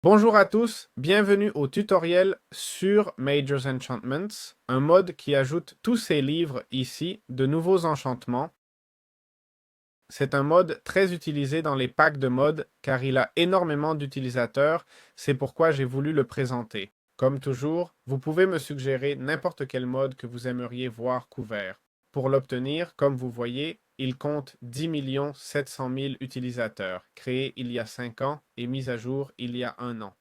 Bonjour à tous, bienvenue au tutoriel sur Majors Enchantments, un mode qui ajoute tous ces livres ici de nouveaux enchantements. C'est un mode très utilisé dans les packs de mode car il a énormément d'utilisateurs, c'est pourquoi j'ai voulu le présenter. Comme toujours, vous pouvez me suggérer n'importe quel mode que vous aimeriez voir couvert. Pour l'obtenir, comme vous voyez, il compte 10 700 000 utilisateurs, créé il y a 5 ans et mis à jour il y a 1 an.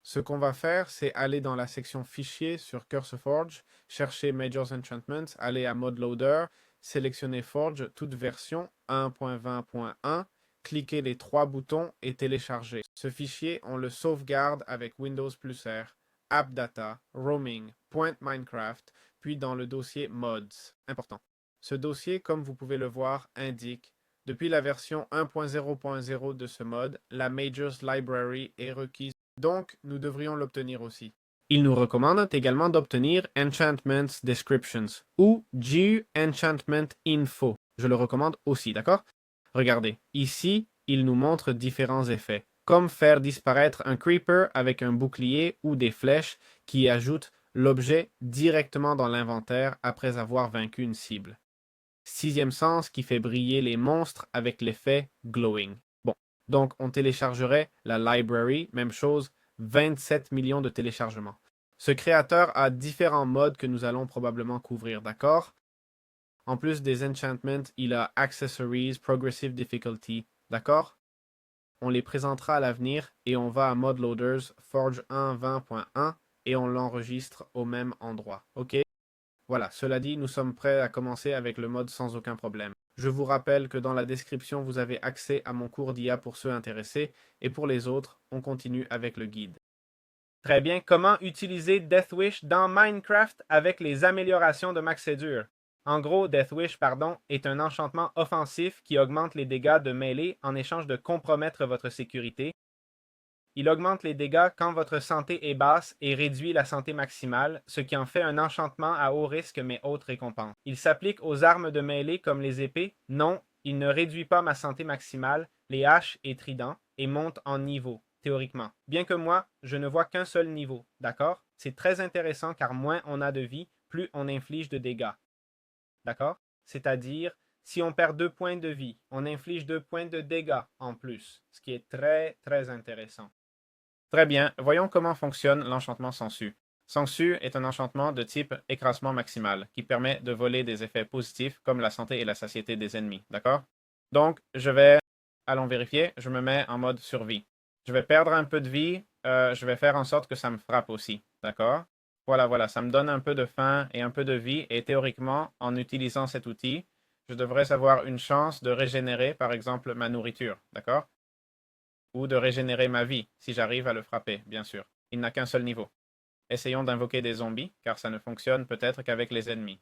Ce qu'on va faire, c'est aller dans la section Fichiers sur CurseForge, chercher Majors Enchantments, aller à Mode Loader, sélectionner Forge, toute version 1.20.1, cliquer les trois boutons et télécharger. Ce fichier, on le sauvegarde avec Windows plus R, AppData, Roaming, Point Minecraft, puis dans le dossier Mods. Important. Ce dossier, comme vous pouvez le voir, indique depuis la version 1.0.0 de ce mode, la Majors Library est requise. Donc, nous devrions l'obtenir aussi. Il nous recommande également d'obtenir Enchantments Descriptions ou GU Enchantment Info. Je le recommande aussi, d'accord? Regardez, ici, il nous montre différents effets, comme faire disparaître un creeper avec un bouclier ou des flèches qui ajoutent l'objet directement dans l'inventaire après avoir vaincu une cible. Sixième sens qui fait briller les monstres avec l'effet glowing. Bon, donc on téléchargerait la library, même chose, 27 millions de téléchargements. Ce créateur a différents modes que nous allons probablement couvrir, d'accord? En plus des enchantments, il a accessories, progressive difficulty, d'accord? On les présentera à l'avenir et on va à Mod Loaders, Forge 1.20.1 et on l'enregistre au même endroit, ok? Voilà, cela dit, nous sommes prêts à commencer avec le mode sans aucun problème. Je vous rappelle que dans la description, vous avez accès à mon cours d'IA pour ceux intéressés, et pour les autres, on continue avec le guide. Très bien, comment utiliser Death Wish dans Minecraft avec les améliorations de Maxedur? En gros, Death Wish, est un enchantement offensif qui augmente les dégâts de mêlée en échange de compromettre votre sécurité. Il augmente les dégâts quand votre santé est basse et réduit la santé maximale, ce qui en fait un enchantement à haut risque mais haute récompense. Il s'applique aux armes de mêlée comme les épées. Non, il ne réduit pas ma santé maximale, les haches et tridents, et monte en niveau, théoriquement. Bien que moi, je ne vois qu'un seul niveau, d'accord? C'est très intéressant car moins on a de vie, plus on inflige de dégâts. D'accord? C'est-à-dire, si on perd 2 points de vie, on inflige 2 points de dégâts en plus, ce qui est très, très intéressant. Très bien, voyons comment fonctionne l'enchantement Sangsu. Sangsu est un enchantement de type écrasement maximal qui permet de voler des effets positifs comme la santé et la satiété des ennemis, d'accord? Donc, allons vérifier, je me mets en mode survie. Je vais perdre un peu de vie, je vais faire en sorte que ça me frappe aussi, d'accord? Voilà, ça me donne un peu de faim et un peu de vie et théoriquement, en utilisant cet outil, je devrais avoir une chance de régénérer, par exemple, ma nourriture, d'accord? Ou de régénérer ma vie, si j'arrive à le frapper, bien sûr. Il n'a qu'un seul niveau. Essayons d'invoquer des zombies, car ça ne fonctionne peut-être qu'avec les ennemis.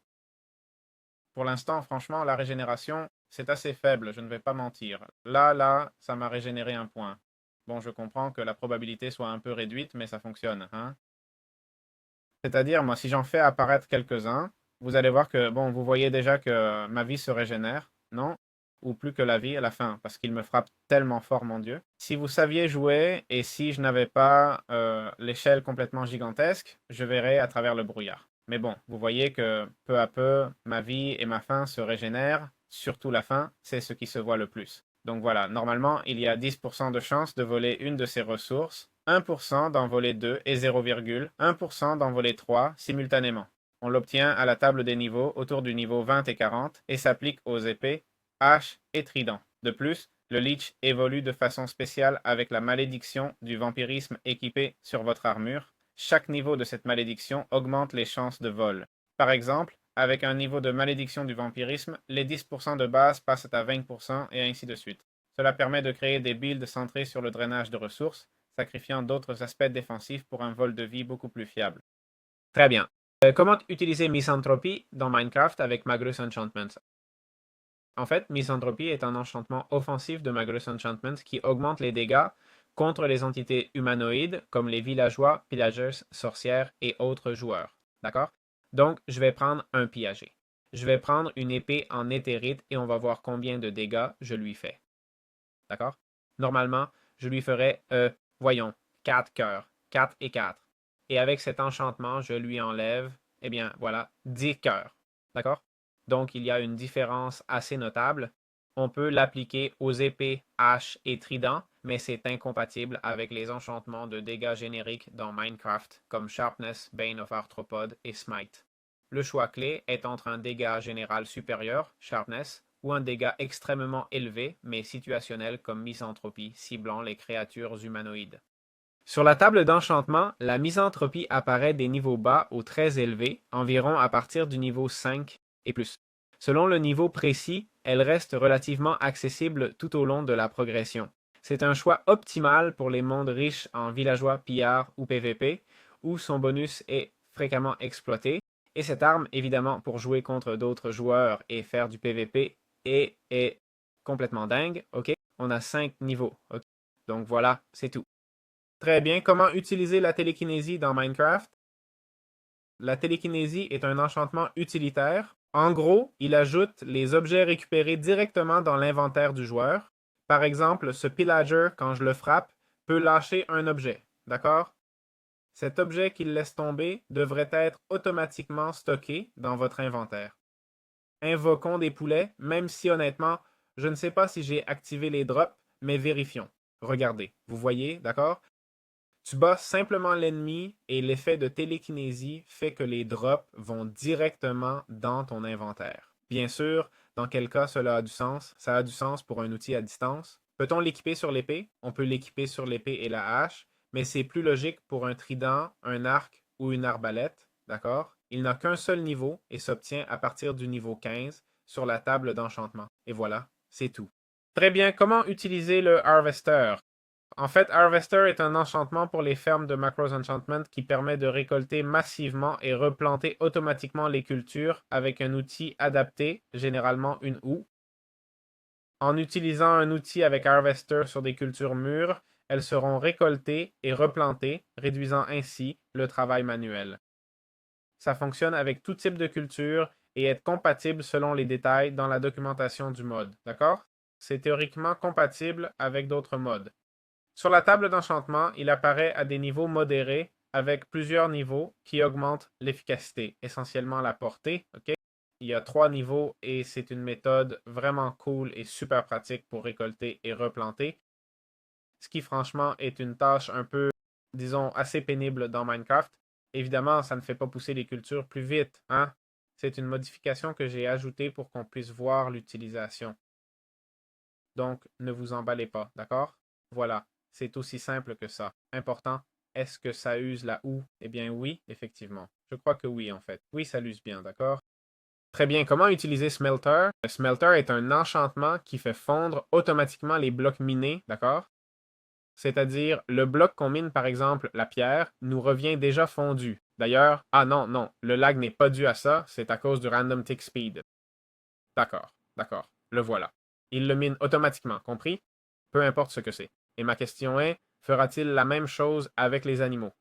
Pour l'instant, franchement, la régénération, c'est assez faible, je ne vais pas mentir. Là, ça m'a régénéré un point. Bon, je comprends que la probabilité soit un peu réduite, mais ça fonctionne, hein. C'est-à-dire, moi, si j'en fais apparaître quelques-uns, vous allez voir que, bon, vous voyez déjà que ma vie se régénère, non? Ou plus que la vie à la fin, parce qu'il me frappe tellement fort, mon Dieu. Si vous saviez jouer et si je n'avais pas l'échelle complètement gigantesque, je verrais à travers le brouillard. Mais bon, vous voyez que peu à peu, ma vie et ma fin se régénèrent, surtout la fin, c'est ce qui se voit le plus. Donc voilà, normalement, il y a 10% de chance de voler une de ces ressources, 1% d'en voler 2 et 0,1% d'en voler 3 simultanément. On l'obtient à la table des niveaux autour du niveau 20 et 40 et s'applique aux épées, haches et tridents. De plus, le Leech évolue de façon spéciale avec la malédiction du vampirisme équipée sur votre armure. Chaque niveau de cette malédiction augmente les chances de vol. Par exemple, avec un niveau de malédiction du vampirisme, les 10% de base passent à 20% et ainsi de suite. Cela permet de créer des builds centrés sur le drainage de ressources, sacrifiant d'autres aspects défensifs pour un vol de vie beaucoup plus fiable. Très bien. Comment utiliser Misanthropy dans Minecraft avec Magrus Enchantments? En fait, Misanthropy est un enchantement offensif de Magrus Enchantments qui augmente les dégâts contre les entités humanoïdes comme les villageois, pillagers, sorcières et autres joueurs. D'accord? Donc, je vais prendre un pillager. Je vais prendre une épée en éthérite et on va voir combien de dégâts je lui fais. D'accord? Normalement, je lui ferais, voyons, 4 cœurs. 4 et 4. Et avec cet enchantement, je lui enlève, eh bien, voilà, 10 cœurs. D'accord? Donc, il y a une différence assez notable. On peut l'appliquer aux épées, haches et tridents, mais c'est incompatible avec les enchantements de dégâts génériques dans Minecraft, comme Sharpness, Bane of Arthropod et Smite. Le choix clé est entre un dégât général supérieur, Sharpness, ou un dégât extrêmement élevé, mais situationnel comme Misanthropie, ciblant les créatures humanoïdes. Sur la table d'enchantement, la misanthropie apparaît des niveaux bas aux très élevés, environ à partir du niveau 5 et plus. Selon le niveau précis, elle reste relativement accessible tout au long de la progression. C'est un choix optimal pour les mondes riches en villageois, pillards ou PvP, où son bonus est fréquemment exploité, et cette arme, évidemment, pour jouer contre d'autres joueurs et faire du PvP, est complètement dingue, ok? On a 5 niveaux, ok? Donc voilà, c'est tout. Très bien. Comment utiliser la télékinésie dans Minecraft? La télékinésie est un enchantement utilitaire. En gros, il ajoute les objets récupérés directement dans l'inventaire du joueur. Par exemple, ce pillager, quand je le frappe, peut lâcher un objet. D'accord? Cet objet qu'il laisse tomber devrait être automatiquement stocké dans votre inventaire. Invoquons des poulets, même si honnêtement, je ne sais pas si j'ai activé les drops, mais vérifions. Regardez, vous voyez, d'accord? Tu bats simplement l'ennemi et l'effet de télékinésie fait que les drops vont directement dans ton inventaire. Bien sûr, dans quel cas cela a du sens? Ça a du sens pour un outil à distance. Peut-on l'équiper sur l'épée? On peut l'équiper sur l'épée et la hache, mais c'est plus logique pour un trident, un arc ou une arbalète, d'accord? Il n'a qu'un seul niveau et s'obtient à partir du niveau 15 sur la table d'enchantement. Et voilà, c'est tout. Très bien, comment utiliser le Harvester? En fait, Harvester est un enchantement pour les fermes de Macros Enchantment qui permet de récolter massivement et replanter automatiquement les cultures avec un outil adapté, généralement une houe. En utilisant un outil avec Harvester sur des cultures mûres, elles seront récoltées et replantées, réduisant ainsi le travail manuel. Ça fonctionne avec tout type de culture et est compatible selon les détails dans la documentation du mode. D'accord? C'est théoriquement compatible avec d'autres modes. Sur la table d'enchantement, il apparaît à des niveaux modérés avec plusieurs niveaux qui augmentent l'efficacité, essentiellement la portée. Ok? Il y a 3 niveaux et c'est une méthode vraiment cool et super pratique pour récolter et replanter, ce qui franchement est une tâche un peu, disons, assez pénible dans Minecraft. Évidemment, ça ne fait pas pousser les cultures plus vite, hein? C'est une modification que j'ai ajoutée pour qu'on puisse voir l'utilisation. Donc, ne vous emballez pas, d'accord? Voilà, c'est aussi simple que ça. Important, est-ce que ça use la houe? Eh bien oui, effectivement. Je crois que oui, en fait. Oui, ça l'use bien, d'accord? Très bien, comment utiliser Smelter? Smelter est un enchantement qui fait fondre automatiquement les blocs minés, d'accord? C'est-à-dire, le bloc qu'on mine, par exemple, la pierre, nous revient déjà fondu. D'ailleurs, ah non, non, le lag n'est pas dû à ça, c'est à cause du random tick speed. D'accord, d'accord, le voilà. Il le mine automatiquement, compris? Peu importe ce que c'est. Et ma question est, fera-t-il la même chose avec les animaux?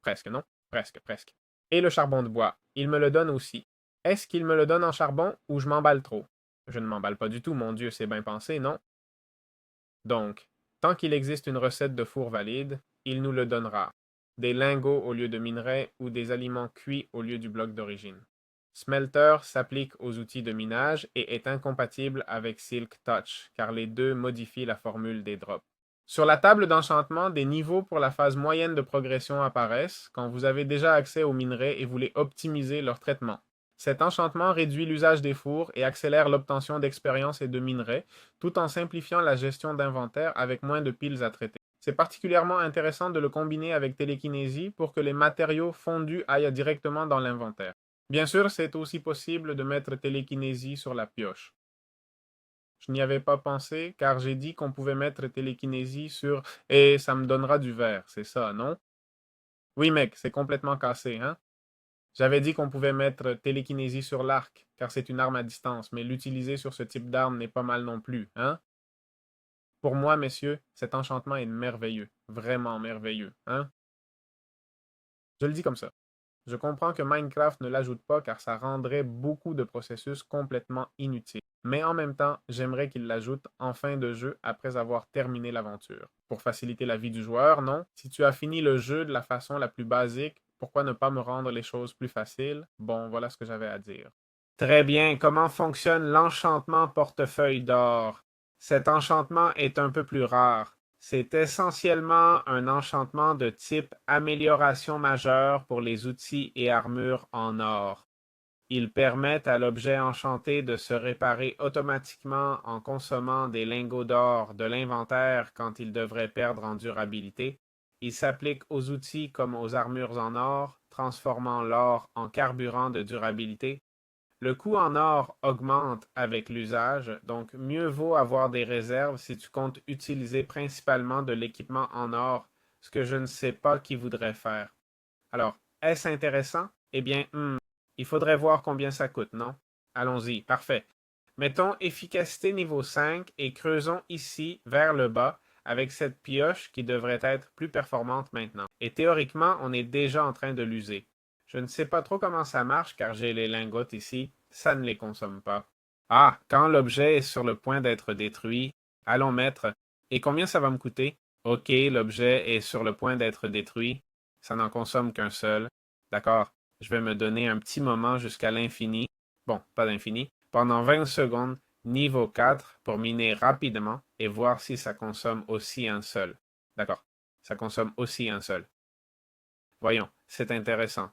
Presque, non? Presque, presque. Et le charbon de bois, il me le donne aussi. Est-ce qu'il me le donne en charbon ou je m'emballe trop? Je ne m'emballe pas du tout, mon Dieu, c'est bien pensé, non? Donc, tant qu'il existe une recette de four valide, il nous le donnera. Des lingots au lieu de minerais ou des aliments cuits au lieu du bloc d'origine. Smelter s'applique aux outils de minage et est incompatible avec Silk Touch, car les deux modifient la formule des drops. Sur la table d'enchantement, des niveaux pour la phase moyenne de progression apparaissent quand vous avez déjà accès aux minerais et voulez optimiser leur traitement. Cet enchantement réduit l'usage des fours et accélère l'obtention d'expérience et de minerais, tout en simplifiant la gestion d'inventaire avec moins de piles à traiter. C'est particulièrement intéressant de le combiner avec télékinésie pour que les matériaux fondus aillent directement dans l'inventaire. Bien sûr, c'est aussi possible de mettre télékinésie sur la pioche. Je n'y avais pas pensé car j'ai dit qu'on pouvait mettre télékinésie sur et ça me donnera du vert, c'est ça, non? Oui, mec, c'est complètement cassé, hein? J'avais dit qu'on pouvait mettre télékinésie sur l'arc, car c'est une arme à distance, mais l'utiliser sur ce type d'arme n'est pas mal non plus, hein? Pour moi, messieurs, cet enchantement est merveilleux, vraiment merveilleux, hein? Je le dis comme ça. Je comprends que Minecraft ne l'ajoute pas car ça rendrait beaucoup de processus complètement inutiles. mais en même temps, j'aimerais qu'il l'ajoute en fin de jeu après avoir terminé l'aventure. Pour faciliter la vie du joueur, non? Si tu as fini le jeu de la façon la plus basique, pourquoi ne pas me rendre les choses plus faciles? Bon, voilà ce que j'avais à dire. Très bien, comment fonctionne l'enchantement portefeuille d'or? Cet enchantement est un peu plus rare. C'est essentiellement un enchantement de type amélioration majeure pour les outils et armures en or. Ils permettent à l'objet enchanté de se réparer automatiquement en consommant des lingots d'or de l'inventaire quand il devrait perdre en durabilité. Il s'applique aux outils comme aux armures en or, transformant l'or en carburant de durabilité. Le coût en or augmente avec l'usage, donc mieux vaut avoir des réserves si tu comptes utiliser principalement de l'équipement en or, ce que je ne sais pas qui voudrait faire. Alors, est-ce intéressant? Eh bien, il faudrait voir combien ça coûte, non? Allons-y, parfait. Mettons efficacité niveau 5 et creusons ici vers le bas avec cette pioche qui devrait être plus performante maintenant. Et théoriquement, on est déjà en train de l'user. Je ne sais pas trop comment ça marche car j'ai les lingots ici, ça ne les consomme pas. Ah, quand l'objet est sur le point d'être détruit, allons mettre. Et combien ça va me coûter? Ok, l'objet est sur le point d'être détruit. Ça n'en consomme qu'un seul. D'accord, je vais me donner un petit moment jusqu'à l'infini. Bon, pas l'infini. Pendant 20 secondes, niveau 4, pour miner rapidement et voir si ça consomme aussi un seul. D'accord, ça consomme aussi un seul. Voyons, c'est intéressant.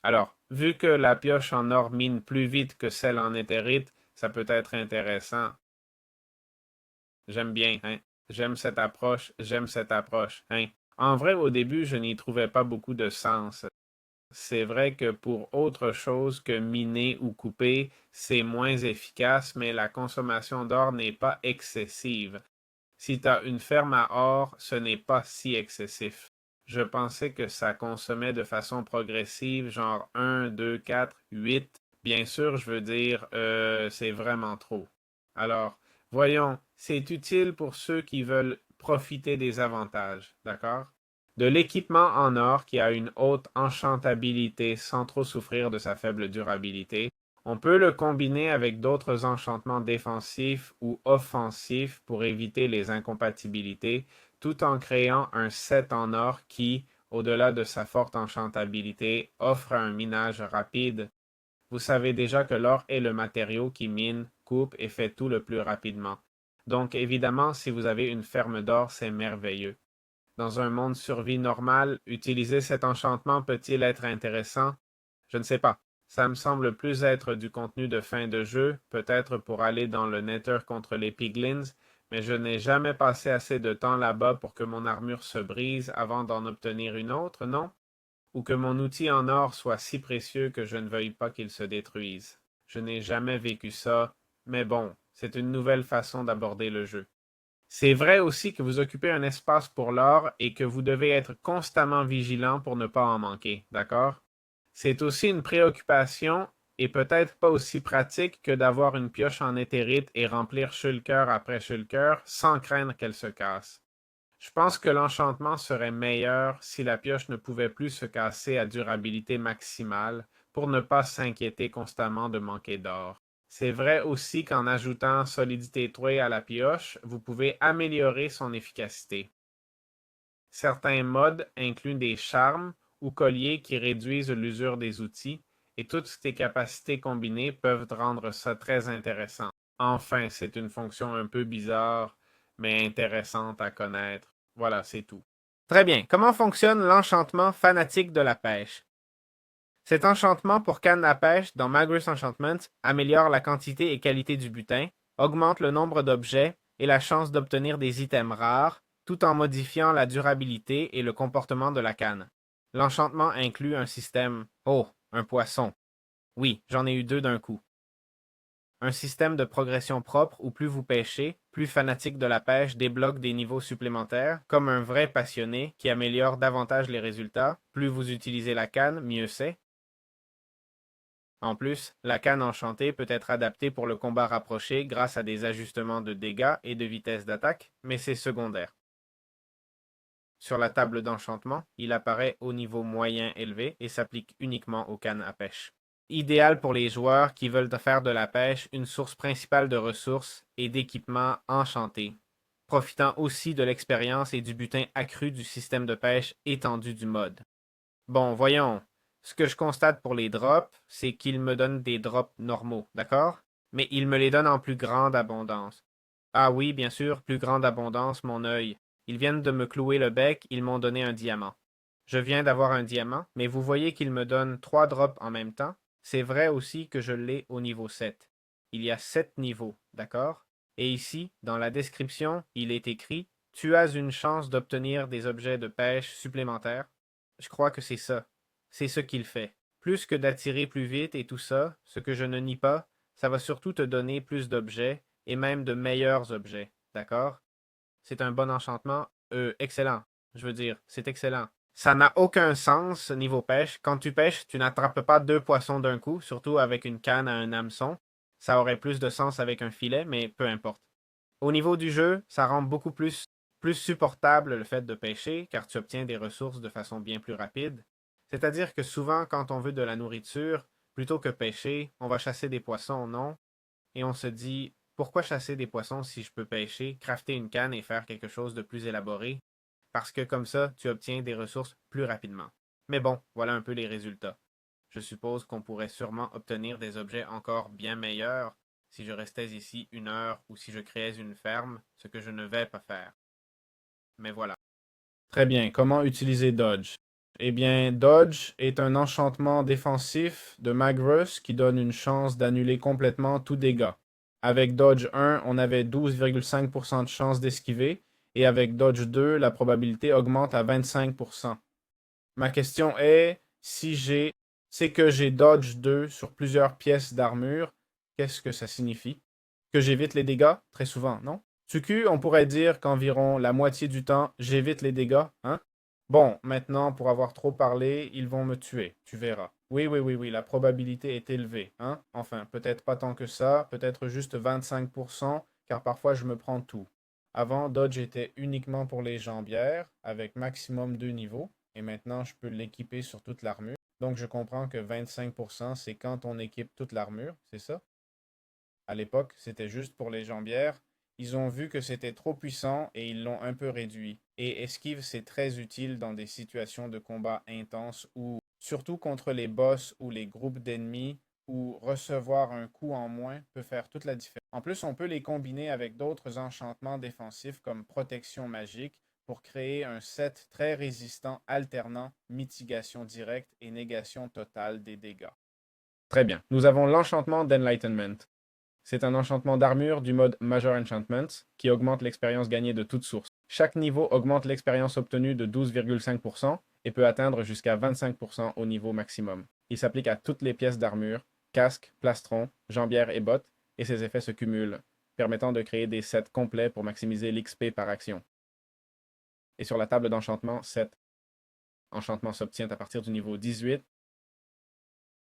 Alors, vu que la pioche en or mine plus vite que celle en éthérite, ça peut être intéressant. J'aime bien, hein? J'aime cette approche, hein? En vrai, au début, je n'y trouvais pas beaucoup de sens. C'est vrai que pour autre chose que miner ou couper, c'est moins efficace, mais la consommation d'or n'est pas excessive. Si tu as une ferme à or, ce n'est pas si excessif. Je pensais que ça consommait de façon progressive, genre 1, 2, 4, 8. Bien sûr, je veux dire, c'est vraiment trop. Alors, voyons, c'est utile pour ceux qui veulent profiter des avantages, d'accord? De l'équipement en or qui a une haute enchantabilité sans trop souffrir de sa faible durabilité. On peut le combiner avec d'autres enchantements défensifs ou offensifs pour éviter les incompatibilités, tout en créant un set en or qui, au-delà de sa forte enchantabilité, offre un minage rapide. Vous savez déjà que l'or est le matériau qui mine, coupe et fait tout le plus rapidement. Donc évidemment, si vous avez une ferme d'or, c'est merveilleux. Dans un monde survie normal, utiliser cet enchantement peut-il être intéressant? Je ne sais pas. Ça me semble plus être du contenu de fin de jeu, peut-être pour aller dans le Nether contre les Piglins, mais je n'ai jamais passé assez de temps là-bas pour que mon armure se brise avant d'en obtenir une autre, non? Ou que mon outil en or soit si précieux que je ne veuille pas qu'il se détruise. Je n'ai jamais vécu ça, mais bon, c'est une nouvelle façon d'aborder le jeu. C'est vrai aussi que vous occupez un espace pour l'or et que vous devez être constamment vigilant pour ne pas en manquer, d'accord? C'est aussi une préoccupation et peut-être pas aussi pratique que d'avoir une pioche en éthérite et remplir shulker après shulker sans craindre qu'elle se casse. Je pense que l'enchantement serait meilleur si la pioche ne pouvait plus se casser à durabilité maximale pour ne pas s'inquiéter constamment de manquer d'or. C'est vrai aussi qu'en ajoutant solidité 3 à la pioche, vous pouvez améliorer son efficacité. Certains modes incluent des charmes ou colliers qui réduisent l'usure des outils, et toutes ces capacités combinées peuvent rendre ça très intéressant. Enfin, c'est une fonction un peu bizarre, mais intéressante à connaître. Voilà, c'est tout. Très bien. Comment fonctionne l'enchantement fanatique de la pêche? Cet enchantement pour canne à pêche dans Magus Enchantment améliore la quantité et qualité du butin, augmente le nombre d'objets et la chance d'obtenir des items rares, tout en modifiant la durabilité et le comportement de la canne. L'enchantement inclut un système... Oh, un poisson. Oui, j'en ai eu deux d'un coup. Un système de progression propre où plus vous pêchez, plus fanatique de la pêche débloque des niveaux supplémentaires, comme un vrai passionné qui améliore davantage les résultats. Plus vous utilisez la canne, mieux c'est. En plus, la canne enchantée peut être adaptée pour le combat rapproché grâce à des ajustements de dégâts et de vitesse d'attaque, mais c'est secondaire. Sur la table d'enchantement, il apparaît au niveau moyen élevé et s'applique uniquement aux cannes à pêche. idéal pour les joueurs qui veulent faire de la pêche une source principale de ressources et d'équipements enchantés, profitant aussi de l'expérience et du butin accru du système de pêche étendu du mode. Bon, voyons. Ce que je constate pour les drops, c'est qu'ils me donnent des drops normaux, d'accord? Mais ils me les donnent en plus grande abondance. Ah oui, bien sûr, plus grande abondance, mon œil. Ils viennent de me clouer le bec, ils m'ont donné un diamant. Je viens d'avoir un diamant, mais vous voyez qu'ils me donnent 3 drops en même temps. C'est vrai aussi que je l'ai au niveau 7. Il y a 7 niveaux, d'accord? Et ici, dans la description, il est écrit tu as une chance d'obtenir des objets de pêche supplémentaires. Je crois que c'est ça. C'est ce qu'il fait. Plus que d'attirer plus vite et tout ça, ce que je ne nie pas, ça va surtout te donner plus d'objets et même de meilleurs objets. D'accord? C'est un bon enchantement. Excellent. Je veux dire, c'est excellent. Ça n'a aucun sens niveau pêche. Quand tu pêches, tu n'attrapes pas 2 poissons d'un coup, surtout avec une canne à un hameçon. Ça aurait plus de sens avec un filet, mais peu importe. Au niveau du jeu, ça rend beaucoup plus supportable le fait de pêcher, car tu obtiens des ressources de façon bien plus rapide. C'est-à-dire que souvent, quand on veut de la nourriture, plutôt que pêcher, on va chasser des poissons, non? Et on se dit, pourquoi chasser des poissons si je peux pêcher, crafter une canne et faire quelque chose de plus élaboré? Parce que comme ça, tu obtiens des ressources plus rapidement. Mais bon, voilà un peu les résultats. Je suppose qu'on pourrait sûrement obtenir des objets encore bien meilleurs si je restais ici 1 heure ou si je créais une ferme, ce que je ne vais pas faire. Mais voilà. Très bien. Comment utiliser Dodge? Eh bien, Dodge est un enchantement défensif de Magrus qui donne une chance d'annuler complètement tout dégât. Avec Dodge 1, on avait 12,5% de chance d'esquiver, et avec Dodge 2, la probabilité augmente à 25%. Ma question est, si c'est que j'ai Dodge 2 sur plusieurs pièces d'armure, qu'est-ce que ça signifie? Que j'évite les dégâts? Très souvent, non? Tuku, on pourrait dire qu'environ la moitié du temps, j'évite les dégâts, hein? Bon, maintenant, pour avoir trop parlé, ils vont me tuer, tu verras. Oui, oui, oui, oui, la probabilité est élevée, hein? Enfin, peut-être pas tant que ça, peut-être juste 25%, car parfois je me prends tout. Avant, Dodge était uniquement pour les jambières, avec maximum 2 niveaux, et maintenant je peux l'équiper sur toute l'armure. Donc je comprends que 25%, c'est quand on équipe toute l'armure, c'est ça? À l'époque, c'était juste pour les jambières. Ils ont vu que c'était trop puissant et ils l'ont un peu réduit. Et esquive, c'est très utile dans des situations de combat intenses ou surtout contre les boss ou les groupes d'ennemis où recevoir un coup en moins peut faire toute la différence. En plus, on peut les combiner avec d'autres enchantements défensifs comme protection magique pour créer un set très résistant alternant mitigation directe et négation totale des dégâts. Très bien. Nous avons l'enchantement d'Enlightenment. C'est un enchantement d'armure du mode Major Enchantments qui augmente l'expérience gagnée de toute source. Chaque niveau augmente l'expérience obtenue de 12,5% et peut atteindre jusqu'à 25% au niveau maximum. Il s'applique à toutes les pièces d'armure, casque, plastron, jambières et bottes, et ses effets se cumulent, permettant de créer des sets complets pour maximiser l'XP par action. Et sur la table d'enchantement, 7 enchantement s'obtient à partir du niveau 18,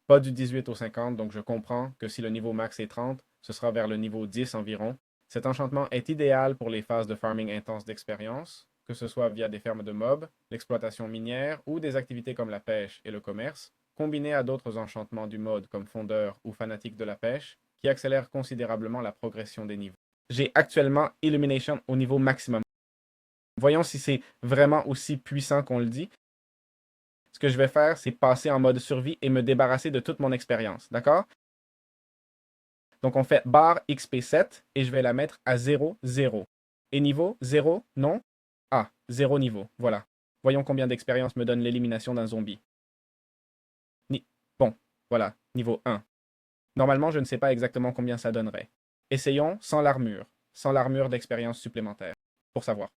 pas du 18 au 50, donc je comprends que si le niveau max est 30, ce sera vers le niveau 10 environ. Cet enchantement est idéal pour les phases de farming intense d'expérience, que ce soit via des fermes de mobs, l'exploitation minière ou des activités comme la pêche et le commerce, combiné à d'autres enchantements du mode comme fondeur ou fanatique de la pêche, qui accélèrent considérablement la progression des niveaux. J'ai actuellement Illumination au niveau maximum. Voyons si c'est vraiment aussi puissant qu'on le dit. Ce que je vais faire, c'est passer en mode survie et me débarrasser de toute mon expérience. D'accord? Donc, on fait barre XP7 et je vais la mettre à 0, 0. Et niveau 0, non? Ah, 0 niveau. Voilà. Voyons combien d'expérience me donne l'élimination d'un zombie. Bon, voilà, niveau 1. Normalement, je ne sais pas exactement combien ça donnerait. Essayons sans l'armure d'expérience supplémentaire, pour savoir.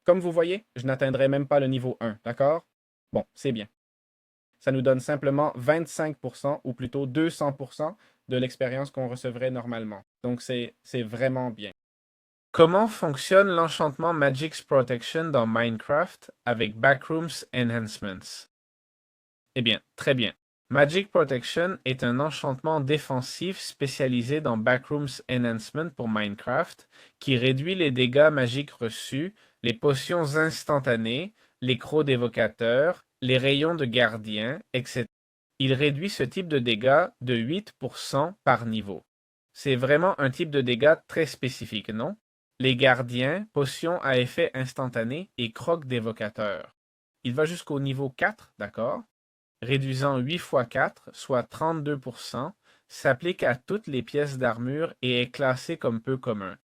Comme vous voyez, je n'atteindrai même pas le niveau 1, d'accord? Bon, c'est bien. Ça nous donne simplement 25% ou plutôt 200% de l'expérience qu'on recevrait normalement. Donc c'est vraiment bien. Comment fonctionne l'enchantement Magic's Protection dans Minecraft avec Backrooms Enhancements? Eh bien, très bien. Magic Protection est un enchantement défensif spécialisé dans Backrooms Enhancement pour Minecraft qui réduit les dégâts magiques reçus, les potions instantanées, les crocs d'évocateurs, les rayons de gardien, etc. Il réduit ce type de dégâts de 8% par niveau. C'est vraiment un type de dégâts très spécifique, non? Les gardiens, potions à effet instantané et crocs d'évocateur. Il va jusqu'au niveau 4, d'accord? Réduisant 8 fois 4, soit 32%, s'applique à toutes les pièces d'armure et est classé comme peu commun.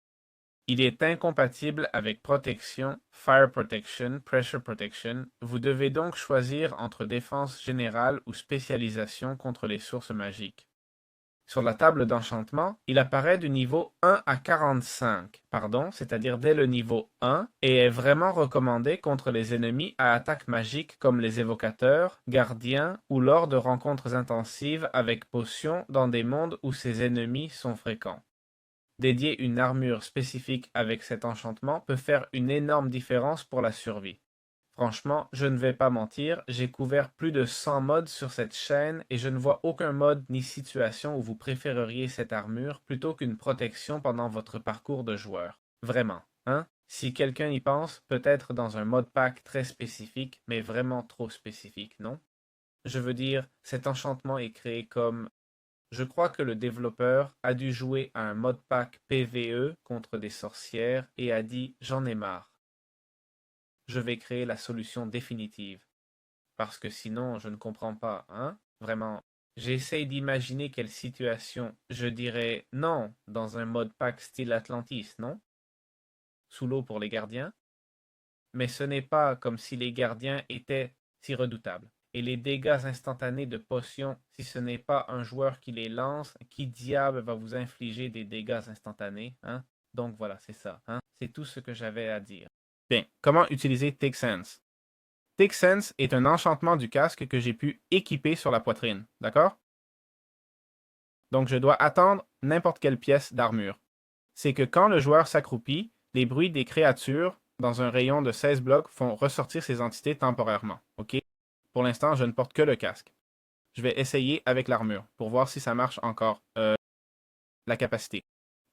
Il est incompatible avec protection, fire protection, pressure protection. Vous devez donc choisir entre défense générale ou spécialisation contre les sources magiques. Sur la table d'enchantement, il apparaît du niveau 1 à 45, c'est-à-dire dès le niveau 1, et est vraiment recommandé contre les ennemis à attaque magique comme les évocateurs, gardiens ou lors de rencontres intensives avec potions dans des mondes où ces ennemis sont fréquents. Dédier une armure spécifique avec cet enchantement peut faire une énorme différence pour la survie. Franchement, je ne vais pas mentir, j'ai couvert plus de 100 mods sur cette chaîne et je ne vois aucun mode ni situation où vous préféreriez cette armure plutôt qu'une protection pendant votre parcours de joueur. Vraiment, hein? Si quelqu'un y pense, peut-être dans un mod pack très spécifique, mais vraiment trop spécifique, non? Je veux dire, cet enchantement est créé comme... Je crois que le développeur a dû jouer à un mod pack PvE contre des sorcières et a dit j'en ai marre. Je vais créer la solution définitive. Parce que sinon, je ne comprends pas, hein? Vraiment. J'essaye d'imaginer quelle situation je dirais non dans un mode pack style Atlantis, non? Sous l'eau pour les gardiens. Mais ce n'est pas comme si les gardiens étaient si redoutables. Et les dégâts instantanés de potions, si ce n'est pas un joueur qui les lance, qui diable va vous infliger des dégâts instantanés, hein? Donc voilà, c'est ça, hein? C'est tout ce que j'avais à dire. Bien, comment utiliser Take Sense? Take Sense est un enchantement du casque que j'ai pu équiper sur la poitrine, d'accord? Donc je dois attendre n'importe quelle pièce d'armure. C'est que quand le joueur s'accroupit, les bruits des créatures dans un rayon de 16 blocs font ressortir ces entités temporairement, ok? Pour l'instant, je ne porte que le casque. Je vais essayer avec l'armure pour voir si ça marche encore. La capacité.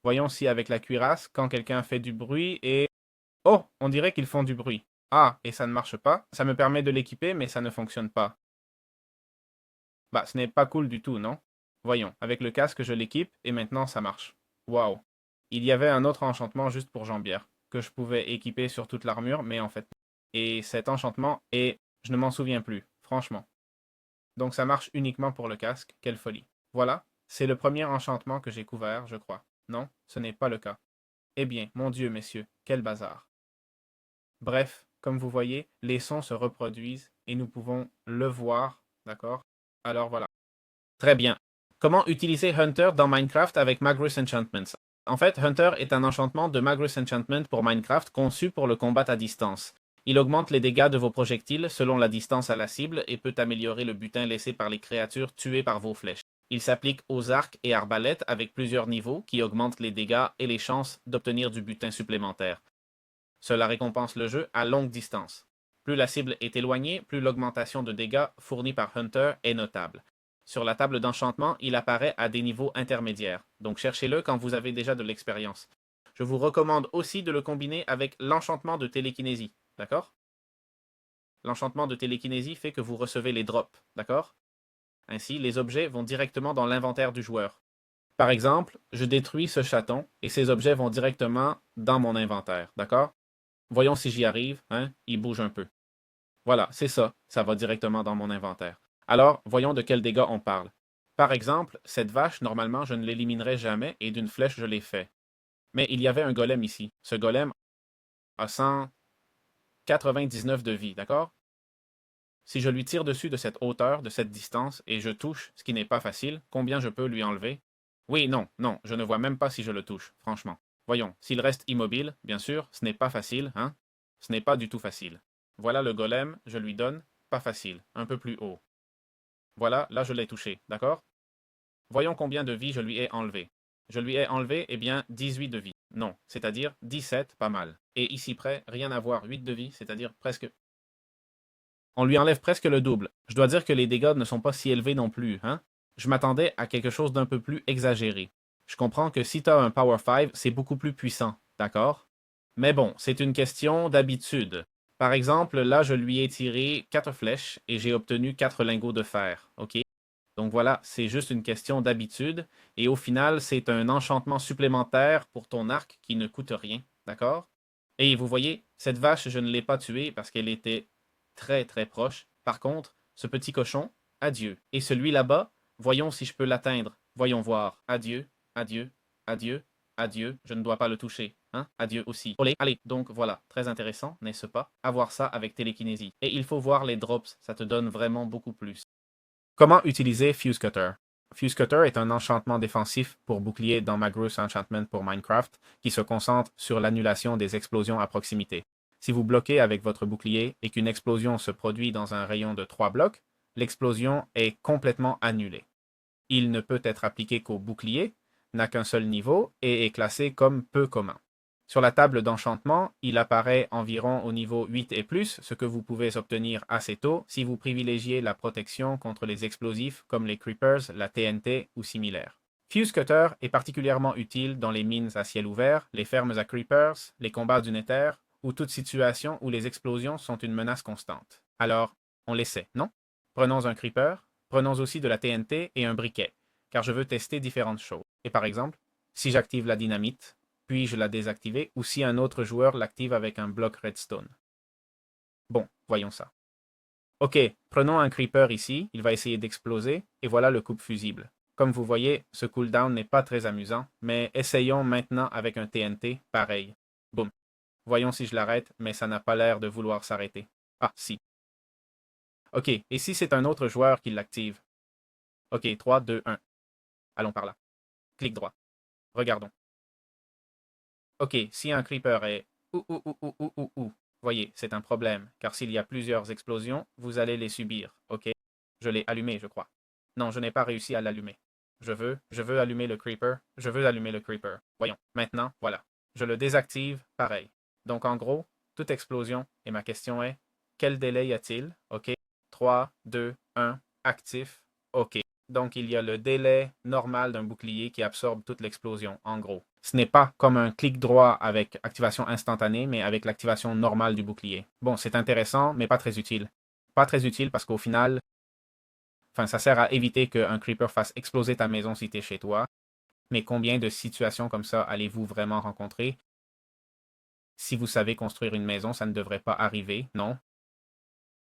Voyons si avec la cuirasse, quand quelqu'un fait du bruit et... Oh, on dirait qu'ils font du bruit. Ah, et ça ne marche pas. Ça me permet de l'équiper, mais ça ne fonctionne pas. Bah, ce n'est pas cool du tout, non? Voyons, avec le casque, je l'équipe, et maintenant ça marche. Waouh. Il y avait un autre enchantement juste pour jambière, que je pouvais équiper sur toute l'armure, mais en fait... Et cet enchantement est... Je ne m'en souviens plus, franchement. Donc ça marche uniquement pour le casque, quelle folie. Voilà, c'est le premier enchantement que j'ai couvert, je crois. Non, ce n'est pas le cas. Eh bien, mon Dieu, messieurs, quel bazar. Bref, comme vous voyez, les sons se reproduisent et nous pouvons le voir, d'accord? Alors voilà. Très bien. Comment utiliser Hunter dans Minecraft avec Magrous Enchantments? En fait, Hunter est un enchantement de Magrous Enchantment pour Minecraft conçu pour le combat à distance. Il augmente les dégâts de vos projectiles selon la distance à la cible et peut améliorer le butin laissé par les créatures tuées par vos flèches. Il s'applique aux arcs et arbalètes avec plusieurs niveaux qui augmentent les dégâts et les chances d'obtenir du butin supplémentaire. Cela récompense le jeu à longue distance. Plus la cible est éloignée, plus l'augmentation de dégâts fournie par Hunter est notable. Sur la table d'enchantement, il apparaît à des niveaux intermédiaires, donc cherchez-le quand vous avez déjà de l'expérience. Je vous recommande aussi de le combiner avec l'enchantement de télékinésie, d'accord? L'enchantement de télékinésie fait que vous recevez les drops, d'accord? Ainsi, les objets vont directement dans l'inventaire du joueur. Par exemple, je détruis ce chaton et ces objets vont directement dans mon inventaire, d'accord? Voyons si j'y arrive, hein? Il bouge un peu. Voilà, c'est ça, ça va directement dans mon inventaire. Alors, voyons de quels dégâts on parle. Par exemple, cette vache, normalement, je ne l'éliminerai jamais et d'une flèche, je l'ai fait. Mais il y avait un golem ici. Ce golem a 199 de vie, d'accord? Si je lui tire dessus de cette hauteur, de cette distance, et je touche, ce qui n'est pas facile, combien je peux lui enlever? Oui, non, non, je ne vois même pas si je le touche, franchement. Voyons, s'il reste immobile, bien sûr, ce n'est pas facile, hein? Ce n'est pas du tout facile. Voilà le golem, je lui donne, pas facile, un peu plus haut. Voilà, là je l'ai touché, d'accord? Voyons combien de vie je lui ai enlevé. Je lui ai enlevé, eh bien, 18 de vie. Non, c'est-à-dire 17, pas mal. Et ici près, rien à voir, 8 de vie, c'est-à-dire presque... On lui enlève presque le double. Je dois dire que les dégâts ne sont pas si élevés non plus, hein? Je m'attendais à quelque chose d'un peu plus exagéré. Je comprends que si t'as un Power 5, c'est beaucoup plus puissant, d'accord? Mais bon, c'est une question d'habitude. Par exemple, là, je lui ai tiré 4 flèches et j'ai obtenu 4 lingots de fer, ok? Donc voilà, c'est juste une question d'habitude. Et au final, c'est un enchantement supplémentaire pour ton arc qui ne coûte rien. D'accord? Et vous voyez, cette vache, je ne l'ai pas tuée parce qu'elle était très très proche. Par contre, ce petit cochon, adieu. Et celui là-bas, voyons si je peux l'atteindre. Voyons voir. Adieu, adieu, adieu, adieu. Je ne dois pas le toucher. Hein? Adieu aussi. Olé, allez. Donc voilà, très intéressant, n'est-ce pas? Avoir ça avec télékinésie. Et il faut voir les drops, ça te donne vraiment beaucoup plus. Comment utiliser Fuse Cutter? Fuse Cutter est un enchantement défensif pour bouclier dans Magru's Enchantment pour Minecraft qui se concentre sur l'annulation des explosions à proximité. Si vous bloquez avec votre bouclier et qu'une explosion se produit dans un rayon de 3 blocs, l'explosion est complètement annulée. Il ne peut être appliqué qu'au bouclier, n'a qu'un seul niveau et est classé comme peu commun. Sur la table d'enchantement, il apparaît environ au niveau 8 et plus, ce que vous pouvez obtenir assez tôt si vous privilégiez la protection contre les explosifs comme les creepers, la TNT ou similaires. Fuse Cutter est particulièrement utile dans les mines à ciel ouvert, les fermes à creepers, les combats du Nether ou toute situation où les explosions sont une menace constante. Alors, on l'essaie, non? Prenons un creeper, prenons aussi de la TNT et un briquet, car je veux tester différentes choses. Et par exemple, si j'active la dynamite, puis-je la désactiver ou si un autre joueur l'active avec un bloc redstone. Bon, voyons ça. Ok, prenons un creeper ici, il va essayer d'exploser, et voilà le coupe fusible. Comme vous voyez, ce cooldown n'est pas très amusant, mais essayons maintenant avec un TNT, pareil. Boum. Voyons si je l'arrête, mais ça n'a pas l'air de vouloir s'arrêter. Ah, si. Ok, et si c'est un autre joueur qui l'active? Ok, 3, 2, 1. Allons par là. Clic droit. Regardons. Ok, si un creeper est voyez, c'est un problème, car s'il y a plusieurs explosions, vous allez les subir, ok? Je l'ai allumé, je crois. Non, je n'ai pas réussi à l'allumer. Je veux allumer le creeper, je veux allumer le creeper. Voyons, maintenant, voilà. Je le désactive, pareil. Donc en gros, toute explosion, et ma question est, quel délai y a-t-il? Ok, 3, 2, 1, actif, ok. Donc, il y a le délai normal d'un bouclier qui absorbe toute l'explosion, en gros. Ce n'est pas comme un clic droit avec activation instantanée, mais avec l'activation normale du bouclier. Bon, c'est intéressant, mais pas très utile. Pas très utile parce qu'au final, ça sert à éviter qu'un creeper fasse exploser ta maison si tu es chez toi. Mais combien de situations comme ça allez-vous vraiment rencontrer? Si vous savez construire une maison, ça ne devrait pas arriver, non?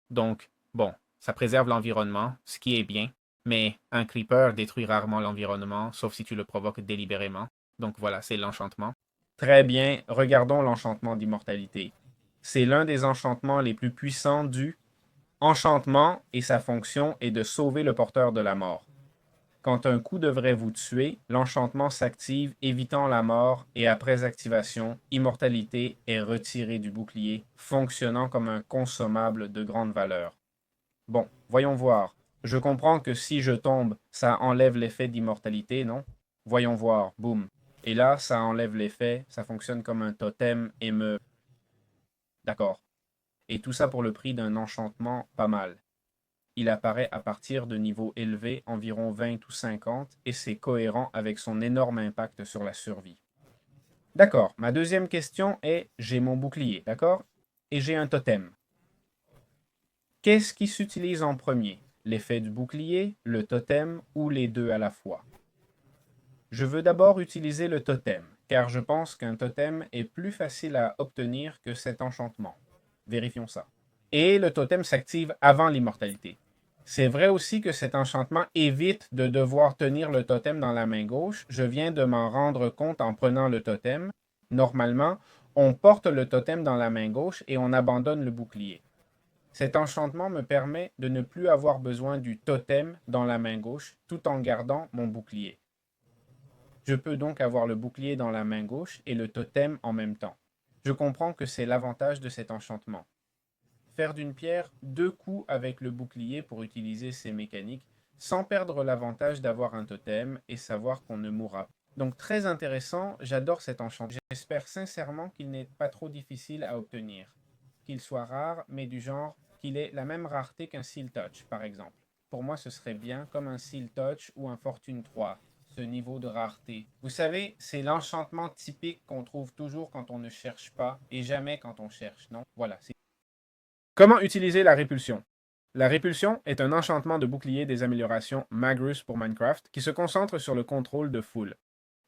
Donc, bon, ça préserve l'environnement, ce qui est bien, mais un creeper détruit rarement l'environnement, sauf si tu le provoques délibérément. Donc voilà, c'est l'enchantement. Très bien, regardons l'enchantement d'immortalité. C'est l'un des enchantements les plus puissants du enchantement et sa fonction est de sauver le porteur de la mort. Quand un coup devrait vous tuer, l'enchantement s'active évitant la mort et après activation, immortalité est retirée du bouclier, fonctionnant comme un consommable de grande valeur. Bon, voyons voir. Je comprends que si je tombe, ça enlève l'effet d'immortalité, non? Voyons voir, boum. Et là, ça enlève l'effet, ça fonctionne comme un totem et me... D'accord. Et tout ça pour le prix d'un enchantement pas mal. Il apparaît à partir de niveaux élevés, environ 20 ou 50, et c'est cohérent avec son énorme impact sur la survie. D'accord, ma deuxième question est, j'ai mon bouclier, d'accord? Et j'ai un totem. Qu'est-ce qui s'utilise en premier? L'effet du bouclier, le totem ou les deux à la fois? Je veux d'abord utiliser le totem, car je pense qu'un totem est plus facile à obtenir que cet enchantement. Vérifions ça. Et le totem s'active avant l'immortalité. C'est vrai aussi que cet enchantement évite de devoir tenir le totem dans la main gauche. Je viens de m'en rendre compte en prenant le totem. Normalement, on porte le totem dans la main gauche et on abandonne le bouclier. Cet enchantement me permet de ne plus avoir besoin du totem dans la main gauche tout en gardant mon bouclier. Je peux donc avoir le bouclier dans la main gauche et le totem en même temps. Je comprends que c'est l'avantage de cet enchantement. Faire d'une pierre deux coups avec le bouclier pour utiliser ces mécaniques sans perdre l'avantage d'avoir un totem et savoir qu'on ne mourra pas. Donc très intéressant, j'adore cet enchantement. J'espère sincèrement qu'il n'est pas trop difficile à obtenir. Qu'il soit rare, mais du genre qu'il ait la même rareté qu'un Seal Touch, par exemple. Pour moi, ce serait bien comme un Seal Touch ou un Fortune 3, ce niveau de rareté. Vous savez, c'est l'enchantement typique qu'on trouve toujours quand on ne cherche pas et jamais quand on cherche, non? Voilà. Comment utiliser la répulsion? La répulsion est un enchantement de bouclier des améliorations Magrus pour Minecraft qui se concentre sur le contrôle de foule.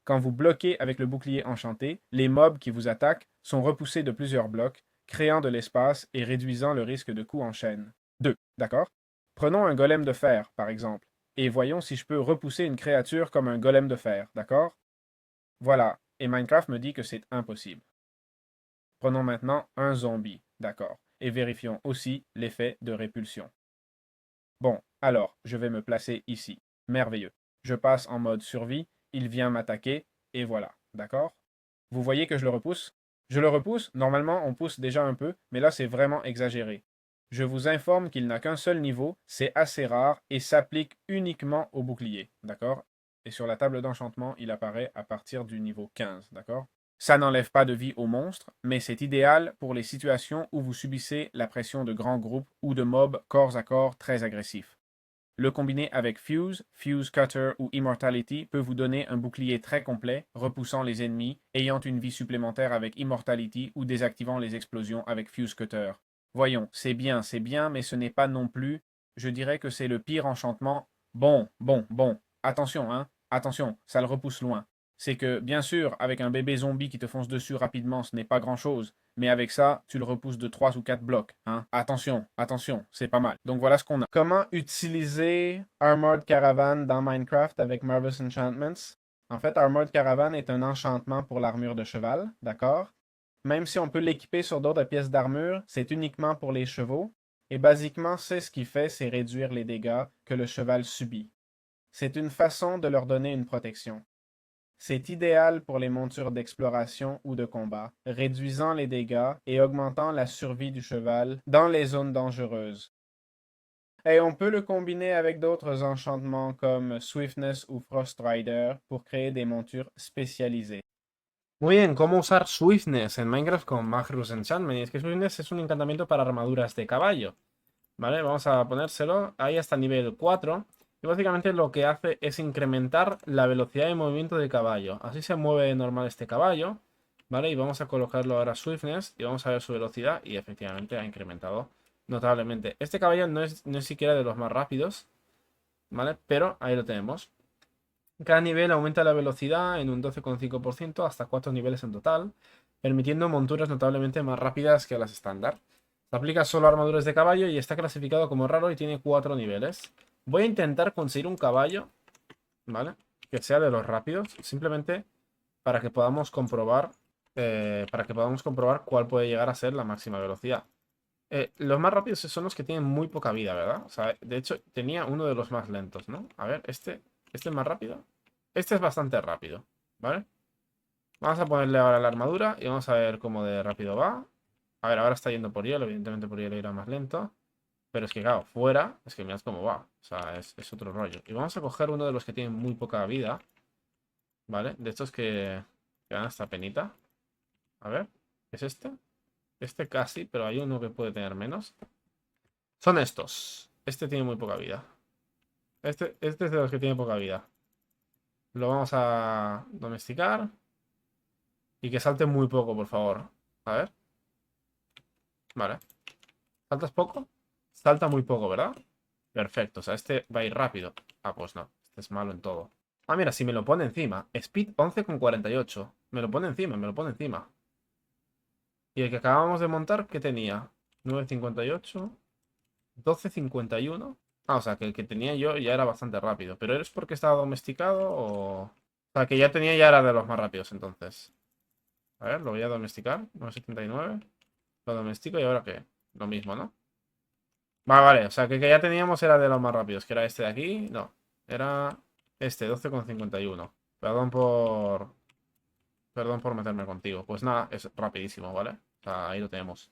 Quand vous bloquez avec le bouclier enchanté, les mobs qui vous attaquent sont repoussés de plusieurs blocs, créant de l'espace et réduisant le risque de coups en chaîne. 2. D'accord? Prenons un golem de fer, par exemple, et voyons si je peux repousser une créature comme un golem de fer, d'accord? Voilà, et Minecraft me dit que c'est impossible. Prenons maintenant un zombie, d'accord, et vérifions aussi l'effet de répulsion. Bon, alors, je vais me placer ici. Merveilleux. Je passe en mode survie, il vient m'attaquer, et voilà, d'accord? Vous voyez que je le repousse? Je le repousse, normalement on pousse déjà un peu, mais là c'est vraiment exagéré. Je vous informe qu'il n'a qu'un seul niveau, c'est assez rare et s'applique uniquement au bouclier, d'accord? Et sur la table d'enchantement, il apparaît à partir du niveau 15, d'accord? Ça n'enlève pas de vie aux monstres, mais c'est idéal pour les situations où vous subissez la pression de grands groupes ou de mobs corps à corps très agressifs. Le combiner avec Fuse, Fuse Cutter ou Immortality peut vous donner un bouclier très complet, repoussant les ennemis, ayant une vie supplémentaire avec Immortality ou désactivant les explosions avec Fuse Cutter. Voyons, c'est bien, mais ce n'est pas non plus, je dirais que c'est le pire enchantement. Bon, attention, hein, attention, ça le repousse loin. C'est que, bien sûr, avec un bébé zombie qui te fonce dessus rapidement, ce n'est pas grand-chose. Mais avec ça, tu le repousses de 3 ou 4 blocs. Hein. Attention, c'est pas mal. Donc voilà ce qu'on a. Comment utiliser Armored Caravan dans Minecraft avec Marvelous Enchantments? En fait, Armored Caravan est un enchantement pour l'armure de cheval, d'accord? Même si on peut l'équiper sur d'autres pièces d'armure, c'est uniquement pour les chevaux. Et basiquement, c'est ce qu'il fait, c'est réduire les dégâts que le cheval subit. C'est une façon de leur donner une protection. C'est idéal pour les montures d'exploration ou de combat, réduisant les dégâts et augmentant la survie du cheval dans les zones dangereuses. Et on peut le combiner avec d'autres enchantements comme Swiftness ou Frost Rider pour créer des montures spécialisées. Muy bien, ¿cómo usar Swiftness en Minecraft con Magrus Enchantment? Y es que Swiftness es un encantamiento para armaduras de caballo. ¿Vale? Vamos a ponérselo ahí hasta nivel 4. Y básicamente lo que hace es incrementar la velocidad de movimiento de caballo. Así se mueve normal este caballo. ¿Vale? Y vamos a colocarlo ahora Swiftness y vamos a ver su velocidad. Y efectivamente ha incrementado notablemente. Este caballo no es siquiera de los más rápidos. ¿Vale? Pero ahí lo tenemos. Cada nivel aumenta la velocidad en un 12,5% hasta 4 niveles en total, permitiendo monturas notablemente más rápidas que las estándar. Se aplica solo a armaduras de caballo y está clasificado como raro y tiene 4 niveles. Voy a intentar conseguir un caballo, ¿vale? Que sea de los rápidos, simplemente para que podamos comprobar, cuál puede llegar a ser la máxima velocidad. Los más rápidos son los que tienen muy poca vida, ¿verdad? O sea, de hecho, tenía uno de los más lentos, ¿no? A ver, este es más rápido. Este es bastante rápido, ¿vale? Vamos a ponerle ahora la armadura y vamos a ver cómo de rápido va. A ver, ahora está yendo por hielo, evidentemente por hielo irá más lento. Pero es que, claro, fuera, es que mirad cómo va. O sea, es otro rollo. Y vamos a coger uno de los que tienen muy poca vida, ¿vale? De estos que dan hasta penita. A ver, ¿es este? Este casi, pero hay uno que puede tener menos. Son estos. Este tiene muy poca vida. Este es de los que tiene poca vida. Lo vamos a domesticar. Y que salte muy poco, por favor. A ver. Vale. ¿Saltas poco? Salta muy poco, ¿verdad? Perfecto. O sea, este va a ir rápido. Ah, pues no. Este es malo en todo. Ah, mira, si me lo pone encima. Speed 11,48. Me lo pone encima, me lo pone encima. Y el que acabamos de montar, ¿qué tenía? 9,58. 12,51. Ah, o sea, que el que tenía yo ya era bastante rápido. ¿Pero es porque estaba domesticado o...? O sea, que ya tenía ya era de los más rápidos, entonces. A ver, lo voy a domesticar. 9,79. Lo domestico y ahora qué. Lo mismo, ¿no? Vale. O sea, que ya teníamos era de los más rápidos. Que era este de aquí. No. Era este, 12,51. Perdón por meterme contigo. Pues nada, es rapidísimo, ¿vale? O sea, ahí lo tenemos.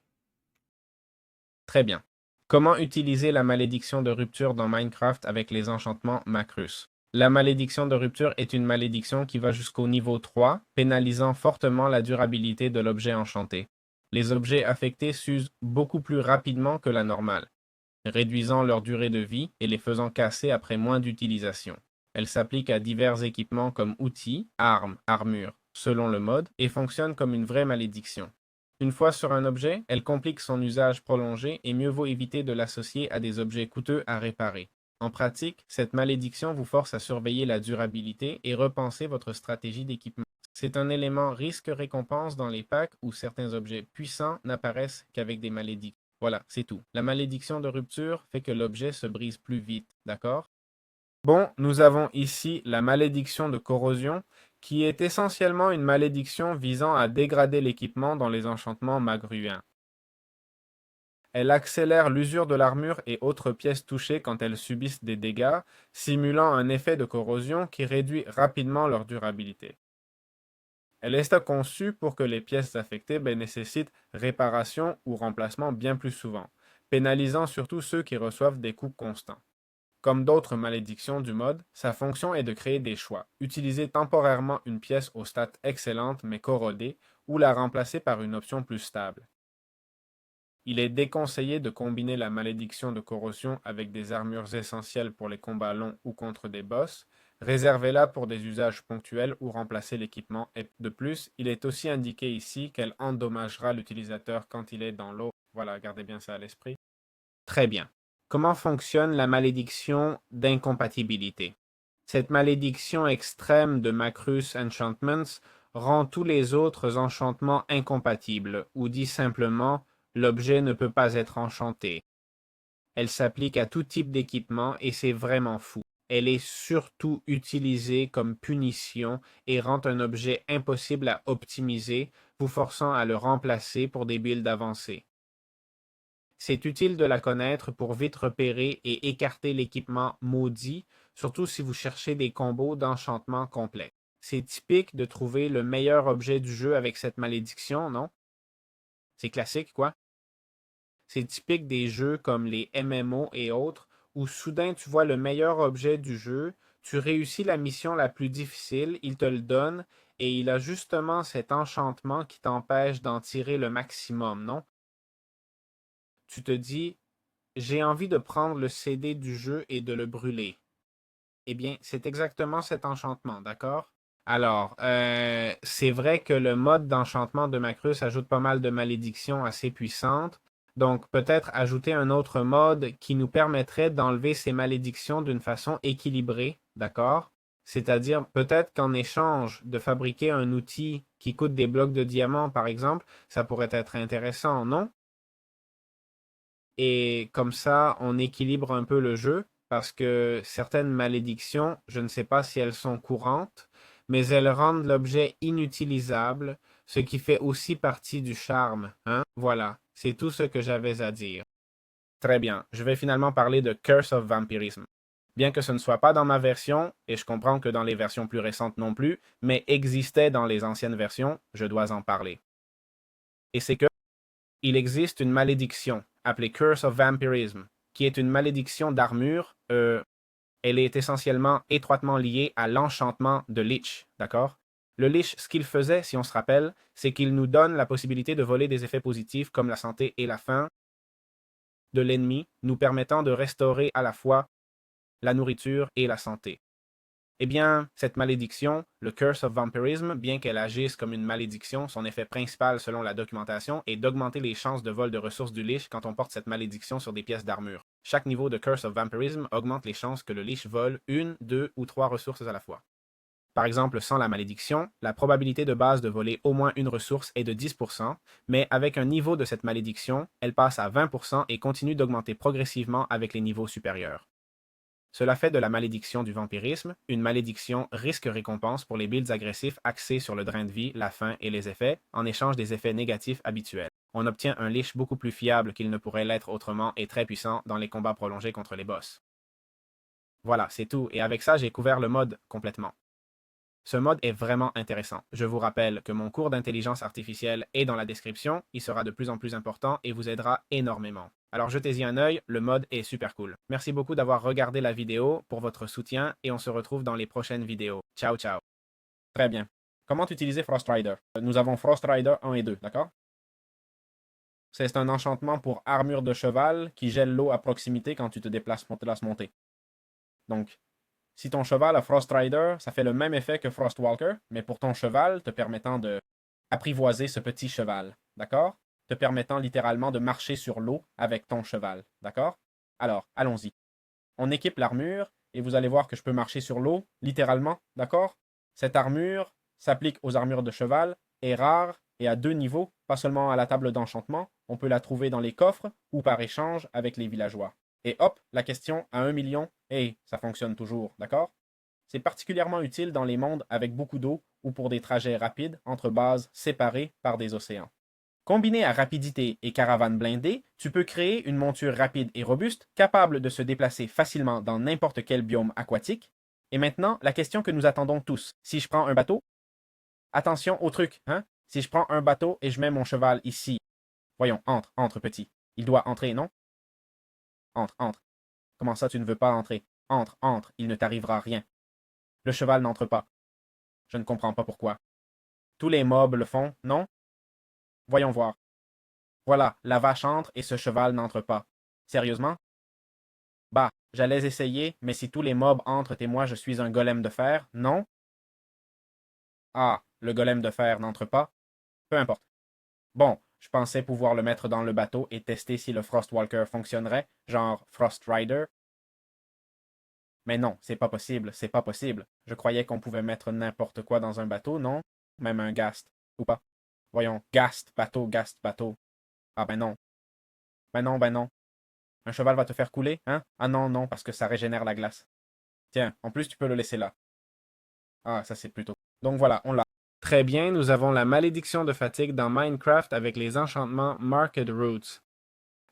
Très bien. Comment utiliser la malédiction de rupture dans Minecraft avec les enchantements Macrus? La malédiction de rupture est une malédiction qui va jusqu'au niveau 3, pénalisant fortement la durabilité de l'objet enchanté. Les objets affectés s'usent beaucoup plus rapidement que la normale, réduisant leur durée de vie et les faisant casser après moins d'utilisation. Elle s'applique à divers équipements comme outils, armes, armures, selon le mode, et fonctionne comme une vraie malédiction. Une fois sur un objet, elle complique son usage prolongé et mieux vaut éviter de l'associer à des objets coûteux à réparer. En pratique, cette malédiction vous force à surveiller la durabilité et repenser votre stratégie d'équipement. C'est un élément risque-récompense dans les packs où certains objets puissants n'apparaissent qu'avec des malédictions. Voilà, c'est tout. La malédiction de rupture fait que l'objet se brise plus vite, d'accord? Bon, nous avons ici la malédiction de corrosion, qui est essentiellement une malédiction visant à dégrader l'équipement dans les enchantements magruins. Elle accélère l'usure de l'armure et autres pièces touchées quand elles subissent des dégâts, simulant un effet de corrosion qui réduit rapidement leur durabilité. Elle est conçue pour que les pièces affectées nécessitent réparation ou remplacement bien plus souvent, pénalisant surtout ceux qui reçoivent des coups constants. Comme d'autres malédictions du mode, sa fonction est de créer des choix, utiliser temporairement une pièce aux stats excellentes mais corrodées ou la remplacer par une option plus stable. Il est déconseillé de combiner la malédiction de corrosion avec des armures essentielles pour les combats longs ou contre des boss. Réservez-la pour des usages ponctuels ou remplacer l'équipement. Et de plus, il est aussi indiqué ici qu'elle endommagera l'utilisateur quand il est dans l'eau. Voilà, gardez bien ça à l'esprit. Très bien. Comment fonctionne la malédiction d'incompatibilité? Cette malédiction extrême de Macrus Enchantments rend tous les autres enchantements incompatibles, ou dit simplement, l'objet ne peut pas être enchanté. Elle s'applique à tout type d'équipement et c'est vraiment fou. Elle est surtout utilisée comme punition et rend un objet impossible à optimiser, vous forçant à le remplacer pour des builds avancés. C'est utile de la connaître pour vite repérer et écarter l'équipement maudit, surtout si vous cherchez des combos d'enchantement complets. C'est typique de trouver le meilleur objet du jeu avec cette malédiction, non? C'est classique, quoi. C'est typique des jeux comme les MMO et autres, où soudain tu vois le meilleur objet du jeu, tu réussis la mission la plus difficile, il te le donne, et il a justement cet enchantement qui t'empêche d'en tirer le maximum, non? Tu te dis, j'ai envie de prendre le CD du jeu et de le brûler. Eh bien, c'est exactement cet enchantement, d'accord? Alors, c'est vrai que le mode d'enchantement de Macrus ajoute pas mal de malédictions assez puissantes. Donc, peut-être ajouter un autre mode qui nous permettrait d'enlever ces malédictions d'une façon équilibrée, d'accord? C'est-à-dire, peut-être qu'en échange de fabriquer un outil qui coûte des blocs de diamants, par exemple, ça pourrait être intéressant, non? Et comme ça, on équilibre un peu le jeu parce que certaines malédictions, je ne sais pas si elles sont courantes, mais elles rendent l'objet inutilisable, ce qui fait aussi partie du charme, hein? Voilà, c'est tout ce que j'avais à dire. Très bien, je vais finalement parler de Curse of Vampirism. Bien que ce ne soit pas dans ma version, et je comprends que dans les versions plus récentes non plus, mais existait dans les anciennes versions, je dois en parler. Et c'est que il existe une malédiction appelée Curse of Vampirism, qui est une malédiction d'armure. Elle est essentiellement étroitement liée à l'enchantement de Lich, d'accord? Le Lich, ce qu'il faisait, si on se rappelle, c'est qu'il nous donne la possibilité de voler des effets positifs comme la santé et la faim de l'ennemi, nous permettant de restaurer à la fois la nourriture et la santé. Eh bien, cette malédiction, le Curse of Vampirism, bien qu'elle agisse comme une malédiction, son effet principal selon la documentation est d'augmenter les chances de vol de ressources du Lich quand on porte cette malédiction sur des pièces d'armure. Chaque niveau de Curse of Vampirism augmente les chances que le Lich vole une, deux ou trois ressources à la fois. Par exemple, sans la malédiction, la probabilité de base de voler au moins une ressource est de 10%, mais avec un niveau de cette malédiction, elle passe à 20% et continue d'augmenter progressivement avec les niveaux supérieurs. Cela fait de la malédiction du vampirisme une malédiction risque-récompense pour les builds agressifs axés sur le drain de vie, la faim et les effets, en échange des effets négatifs habituels. On obtient un Lich beaucoup plus fiable qu'il ne pourrait l'être autrement et très puissant dans les combats prolongés contre les boss. Voilà, c'est tout, et avec ça j'ai couvert le mode complètement. Ce mode est vraiment intéressant. Je vous rappelle que mon cours d'intelligence artificielle est dans la description, il sera de plus en plus important et vous aidera énormément. Alors jetez-y un œil, le mode est super cool. Merci beaucoup d'avoir regardé la vidéo, pour votre soutien et on se retrouve dans les prochaines vidéos. Ciao ciao. Très bien. Comment utiliser Frost Rider? Nous avons Frost Rider 1 et 2, d'accord? C'est un enchantement pour armure de cheval qui gèle l'eau à proximité quand tu te déplaces monter. Donc, si ton cheval a Frost Rider, ça fait le même effet que Frost Walker, mais pour ton cheval, te permettant de apprivoiser ce petit cheval. d'accord? Te permettant littéralement de marcher sur l'eau avec ton cheval, d'accord? Alors, allons-y. On équipe l'armure et vous allez voir que je peux marcher sur l'eau, littéralement, d'accord? Cette armure s'applique aux armures de cheval, est rare et à 2 niveaux, pas seulement à la table d'enchantement, on peut la trouver dans les coffres ou par échange avec les villageois. Et hop, la question à 1 million, et ça fonctionne toujours, d'accord? C'est particulièrement utile dans les mondes avec beaucoup d'eau ou pour des trajets rapides entre bases séparées par des océans. Combiné à rapidité et caravane blindée, tu peux créer une monture rapide et robuste, capable de se déplacer facilement dans n'importe quel biome aquatique. Et maintenant, la question que nous attendons tous. Si je prends un bateau, attention au truc, hein? Si je prends un bateau et je mets mon cheval ici, voyons, entre petit. Il doit entrer, non? Entre. Comment ça, tu ne veux pas entrer? Entre, il ne t'arrivera rien. Le cheval n'entre pas. Je ne comprends pas pourquoi. Tous les mobs le font, non? Voyons voir. Voilà, la vache entre et ce cheval n'entre pas. Sérieusement? Bah, j'allais essayer, mais si tous les mobs entrent et moi je suis un golem de fer, non? Ah, le golem de fer n'entre pas? Peu importe. Bon, je pensais pouvoir le mettre dans le bateau et tester si le Frostwalker fonctionnerait, genre Frost Rider. Mais non, c'est pas possible, c'est pas possible. Je croyais qu'on pouvait mettre n'importe quoi dans un bateau, non? Même un Ghast, ou pas? Voyons, Ghast, bateau. Ah ben non. Ben non. Un cheval va te faire couler, hein? Ah non, parce que ça régénère la glace. Tiens, en plus tu peux le laisser là. Ah, ça c'est plutôt. Donc voilà, on l'a. Très bien, nous avons la malédiction de fatigue dans Minecraft avec les enchantements Market Roots.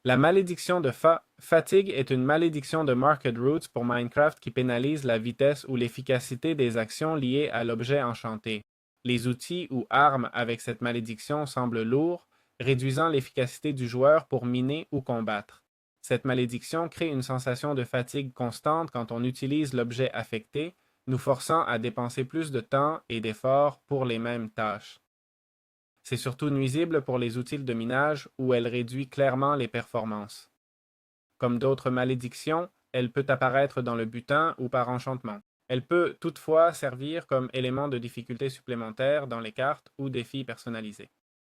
La malédiction de fatigue est une malédiction de Market Roots pour Minecraft qui pénalise la vitesse ou l'efficacité des actions liées à l'objet enchanté. Les outils ou armes avec cette malédiction semblent lourds, réduisant l'efficacité du joueur pour miner ou combattre. Cette malédiction crée une sensation de fatigue constante quand on utilise l'objet affecté, nous forçant à dépenser plus de temps et d'efforts pour les mêmes tâches. C'est surtout nuisible pour les outils de minage où elle réduit clairement les performances. Comme d'autres malédictions, elle peut apparaître dans le butin ou par enchantement. Elle peut toutefois servir comme élément de difficulté supplémentaire dans les cartes ou défis personnalisés.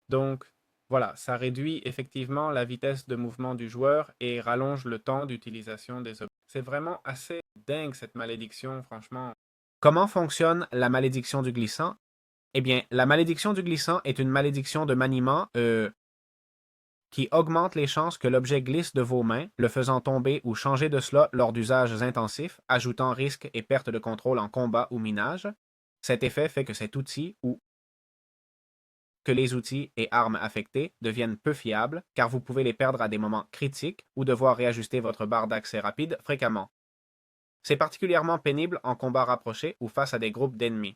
Donc, voilà, ça réduit effectivement la vitesse de mouvement du joueur et rallonge le temps d'utilisation des objets. C'est vraiment assez dingue cette malédiction, franchement. Comment fonctionne la malédiction du glissant? Eh bien, la malédiction du glissant est une malédiction de maniement qui augmente les chances que l'objet glisse de vos mains, le faisant tomber ou changer de slot lors d'usages intensifs, ajoutant risque et perte de contrôle en combat ou minage. Cet effet fait que cet outil ou que les outils et armes affectés deviennent peu fiables, car vous pouvez les perdre à des moments critiques ou devoir réajuster votre barre d'accès rapide fréquemment. C'est particulièrement pénible en combat rapproché ou face à des groupes d'ennemis.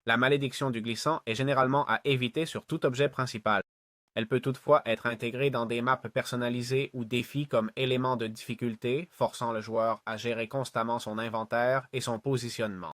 La malédiction du glissant est généralement à éviter sur tout objet principal. Elle peut toutefois être intégrée dans des maps personnalisées ou défis comme élément de difficulté, forçant le joueur à gérer constamment son inventaire et son positionnement.